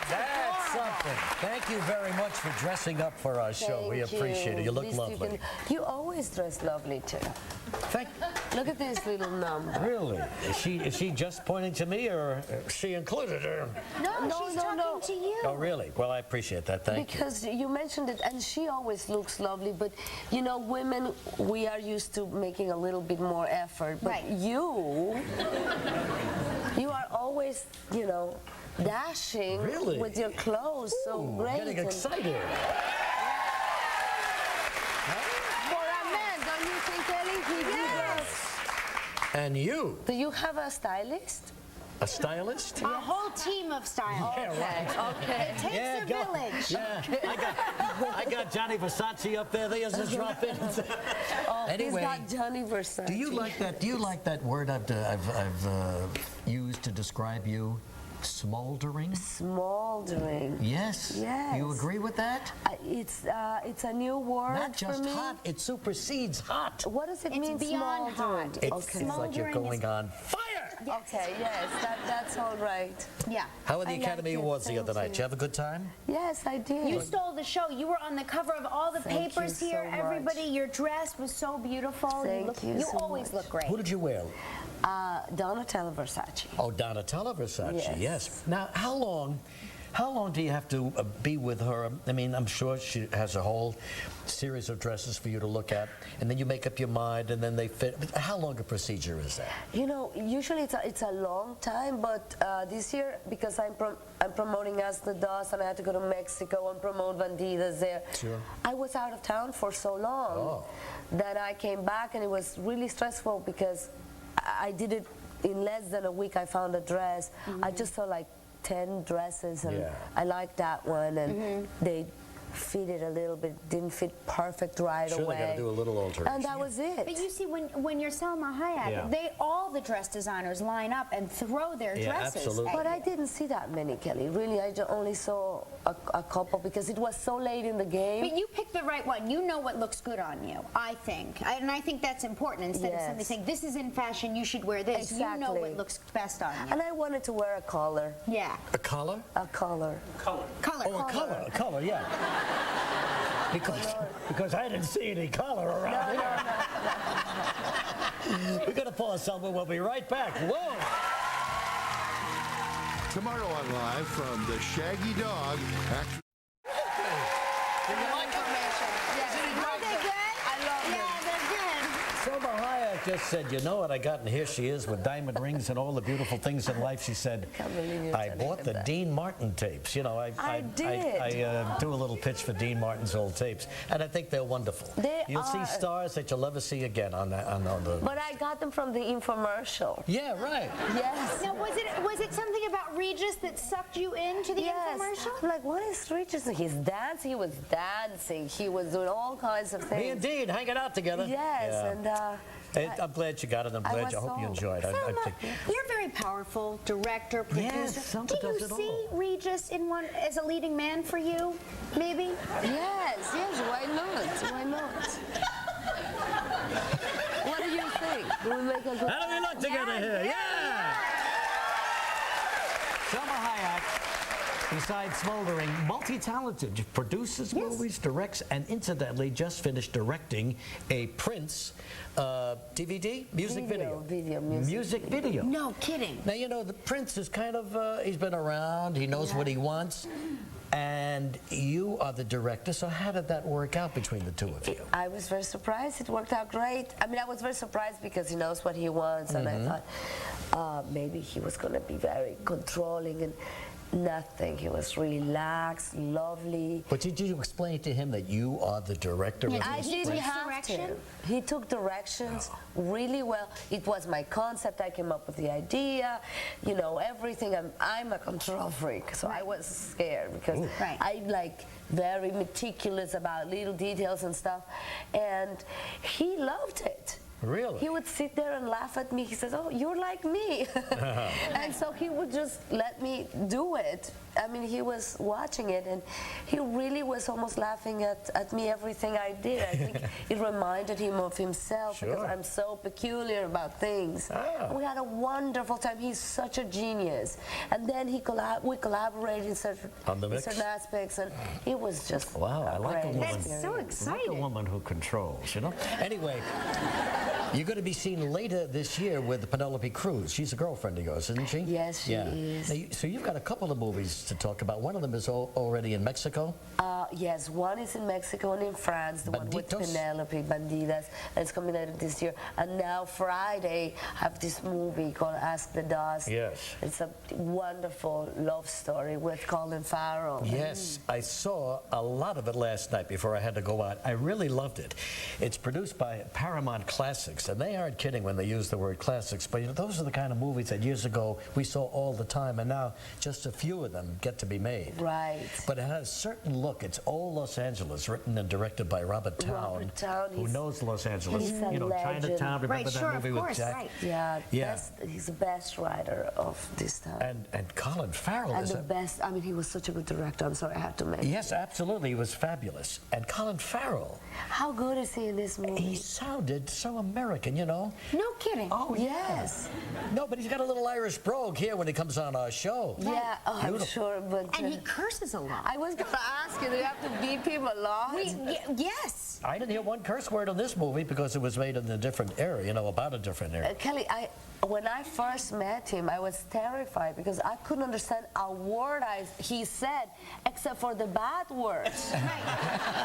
That's something. Thank you very much for dressing up for our show. We appreciate it. You look lovely. You always dress lovely, too. Thank Look at this little number. Really? Is she just pointing to me, or she included her? No, she's talking to you. Oh, really? Well, I appreciate that. Thank you. Because you mentioned it, and she always looks lovely, but, you know, women, we are used to making a little bit more effort. But you are always, you know, dashing with your clothes. Ooh, so great. Getting excited. For a man, don't you think, Kelly? He does. And you? Do you have a stylist? A stylist? A whole team of stylists. Yeah, right. Okay. It takes a village. Yeah, I got Johnny Versace up there. They just drop in. Anyway, he's got Johnny Versace. Do you like that? Do you like that word I've used to describe you? Smoldering? Smoldering. Yes. Yes. You agree with that? It's a new word. Not just for me. hot. It supersedes hot. What does it mean? It's beyond hot. It's like you're going on fire. Yes. Okay. Yes. That's all right. Yeah. How were the I Academy like it. Awards the other Thank night? Did you have a good time? Yes, I did. You stole the show. You were on the cover of all the Thank papers you here. so much. Everybody, your dress was so beautiful. Thank you so always much. look great. Who did you wear? Donatella Versace. Oh, Donatella Versace. Yes. Now, how long do you have to be with her? I mean, I'm sure she has a whole series of dresses for you to look at, and then you make up your mind, and then they fit. But how long a procedure is that? You know, usually it's a long time, but this year, because I'm promoting As the Dust, and I had to go to Mexico and promote Bandidas there. Sure. I was out of town for so long that I came back, and it was really stressful because I did it in less than a week. I found a dress. I just saw like 10 dresses, and I liked that one, and they fitted a little bit, didn't fit perfect right away. Sure, they got to do a little alteration. And that was it. But you see, when you're Salma Hayek, all the dress designers line up and throw their dresses. Absolutely. But I didn't see that many, Kelly. Really, I only saw a couple because it was so late in the game. But you picked the right one. You know what looks good on you, I think. And I think that's important. Instead of somebody saying, this is in fashion, you should wear this. Exactly. You know what looks best on you. And I wanted to wear a collar. Yeah. A collar? A collar. Color. Oh, a collar, yeah. Because I didn't see any collar around here. We're going to pause, Selma. We'll be right back. Whoa! Tomorrow on Live from the Shaggy Dog. Did you like it? Are they good? I love them. Yeah, they're good. Selma Hayek just said, you know what I got? And here she is with diamond rings and all the beautiful things in life. She said, I bought the Dean Martin tapes. You know, I do a little pitch for Dean Martin's old tapes, and I think they're wonderful. You'll see stars that you'll never see again on the. But I got them from the infomercial. Yeah, right. Yes. Now, was it something about Regis that sucked you into the infomercial? I'm like, what is Regis? He's dancing. He was dancing. He was doing all kinds of things. Me and Dean hanging out together. Yes, and I'm glad you got it. I'm glad. I hope you enjoyed it. You're a very powerful director, producer. Yes, Do you see Regis in one as a leading man for you? Maybe. Yes. Why not? Why not? What do you think? Do we make a good? How do we look together here? Yeah. Salma Hayek, besides smoldering, multi-talented, produces movies, directs, and incidentally just finished directing a Prince DVD, music video. Music video. No kidding. Now, you know, the Prince is kind of, he's been around, he knows what he wants, and you are the director, so how did that work out between the two of you? I was very surprised. It worked out great. I mean, I was very surprised because he knows what he wants, and I thought maybe he was going to be very controlling, and nothing. He was relaxed, lovely. But did you explain to him that you are the director of this? I didn't have to. He took directions really well. It was my concept. I came up with the idea, you know, everything. I'm a control freak, so I was scared because I'm like very meticulous about little details and stuff. And he loved it. Really? He would sit there and laugh at me. He says, "Oh, you're like me." And so he would just let me do it. I mean, he was watching it, and he really was almost laughing at me, everything I did. I think it reminded him of himself because I'm so peculiar about things. We had a wonderful time. He's such a genius. And then we collaborated in certain aspects, and it was just I like a woman. That's so exciting. I like a woman who controls, you know? Anyway, you're going to be seen later this year with Penelope Cruz. She's a girlfriend of yours, isn't she? Yes, she is. Now, so you've got a couple of movies to talk about. One of them is already in Mexico. Yes, one is in Mexico and in France, the one with Penelope, Bandidas, that's coming later this year. And now Friday, I have this movie called Ask the Dust. Yes. It's a wonderful love story with Colin Farrell. Yes, I saw a lot of it last night before I had to go out. I really loved it. It's produced by Paramount Classics, and they aren't kidding when they use the word classics, but you know, those are the kind of movies that years ago we saw all the time, and now just a few of them get to be made. Right. But it has a certain look. It's old Los Angeles, written and directed by Robert Towne, who knows Los Angeles. He's a legend. Chinatown, remember that movie with Jack? Right. Yeah, he's the best writer of this time. And Colin Farrell and is the best, I mean, he was such a good director. I'm sorry, I had to mention. Yes, absolutely. He was fabulous. And Colin Farrell. How good is he in this movie? He sounded so American, you know? No kidding. Oh, yes. No, but he's got a little Irish brogue here when he comes on our show. Yeah, I'm sure, but... And he curses a lot. I was going to ask you, do you have to beat him a lot? Yes. I didn't hear one curse word on this movie because it was made in a different era, you know, about a different era. Kelly, when I first met him, I was terrified because I couldn't understand a word he said except for the bad words. Right.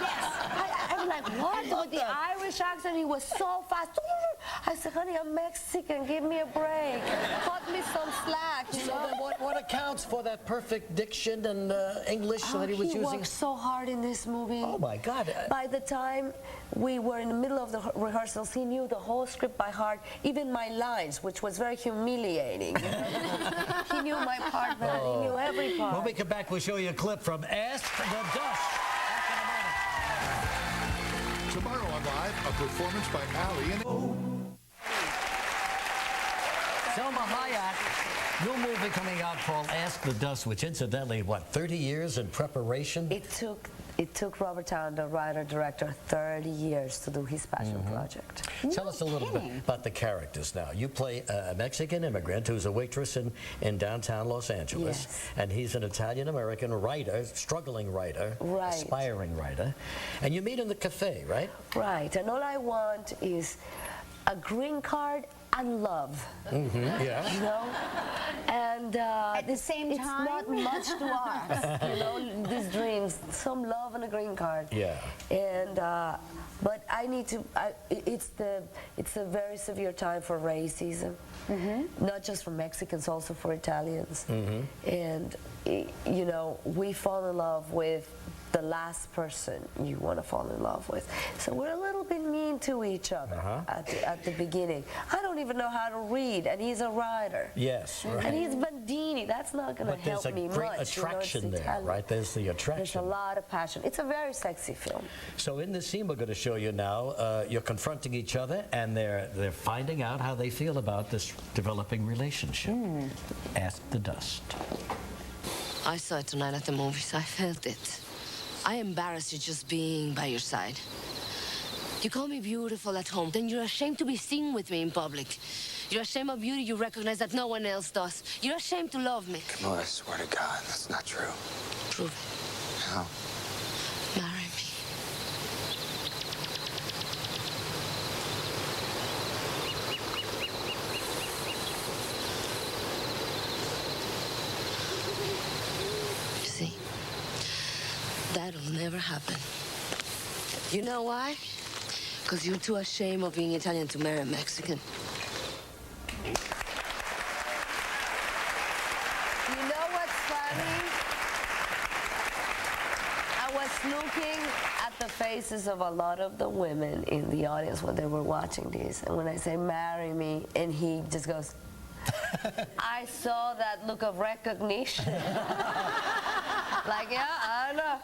Yes. I was like, what? With the Irish accent, he was so fast. I said, honey, I'm Mexican. Give me a break. Cut me some slack. You So know? then what accounts for that perfect diction and English that he was using? He worked so hard in this movie. Oh, my God. By the time we were in the middle of the rehearsals, he knew the whole script by heart, even my lines, which was very humiliating. You know? He knew my part, but he knew every part. When we come back, we'll show you a clip from Ask the Dust. Tomorrow on Live, a performance by Ali and... Salma Hayek, new movie coming out called Ask the Dust, which incidentally, 30 years in preparation? It took Robert Towne, the writer-director, 30 years to do his passion project. Tell us a little bit about the characters now. You play a Mexican immigrant who's a waitress in downtown Los Angeles, and he's an Italian-American writer, struggling writer, aspiring writer, and you meet in the cafe, right? Right, and all I want is a green card and love. Yeah. You know? And at the same time, it's not much to ask. You know, these dreams, some love and a green card. Yeah. And but I need to. It's a very severe time for racism, not just for Mexicans, also for Italians. And you know, we fall in love with the last person you want to fall in love with. So we're a little bit mean to each other at the beginning. I don't even know how to read, and he's a writer. Yes, right. And he's Bandini. That's not going to help me much. But there's a great attraction there, right? There's the attraction. There's a lot of passion. It's a very sexy film. So in this scene we're going to show you now, you're confronting each other, and they're finding out how they feel about this developing relationship. Ask the Dust. I saw it tonight at the movies. I felt it. I embarrass you just being by your side. You call me beautiful at home, then you're ashamed to be seen with me in public. You're ashamed of beauty you recognize that no one else does. You're ashamed to love me. Camilla, I swear to God, that's not true. Prove it. How? Marry me. You see, that'll never happen. You know why? Because you're too ashamed of being Italian to marry a Mexican. You know what's funny? I was looking at the faces of a lot of the women in the audience when they were watching this, and when I say marry me, and he just goes, I saw that look of recognition. Like, yeah, I know.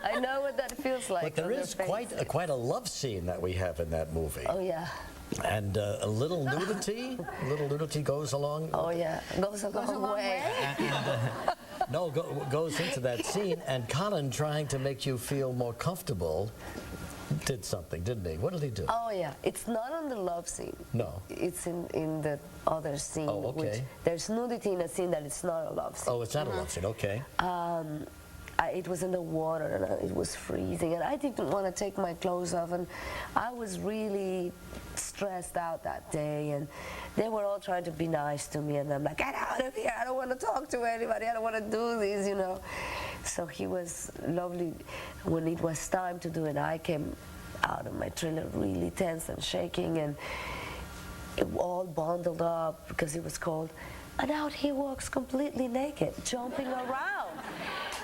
I know what that feels like. But there is quite a love scene that we have in that movie. Oh, yeah. And a little nudity goes along. Oh yeah, goes a long way. Goes into that scene, and Colin, trying to make you feel more comfortable, did something, didn't he? What did he do? Oh yeah, it's not on the love scene. No. It's in the other scene. Oh, okay. Which there's nudity in a scene that it's not a love scene. Oh, it's not a love scene, okay. It was in the water and it was freezing and I didn't want to take my clothes off and I was really stressed out that day and they were all trying to be nice to me and I'm like, get out of here, I don't want to talk to anybody, I don't want to do this, you know. So he was lovely. When it was time to do it, I came out of my trailer really tense and shaking and it all bundled up because it was cold. And out he walks completely naked, jumping around,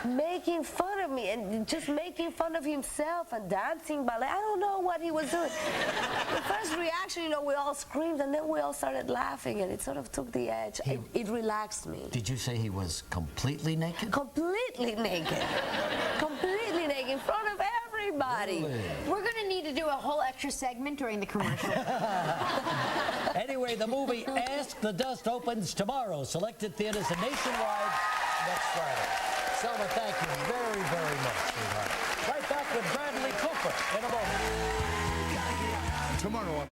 making fun of me and just making fun of himself and dancing ballet. I don't know what he was doing. The first reaction, you know, we all screamed and then we all started laughing and it sort of took the edge. It relaxed me. Did you say he was completely naked? Completely naked. Completely naked in front of everybody. Really? We're going to need to do a whole extra segment during the commercial. Anyway, the movie Ask the Dust opens tomorrow. Selected theaters and nationwide next Friday. Salma, thank you very, very much, sweetheart. Right back with Bradley Cooper in a moment. Tomorrow on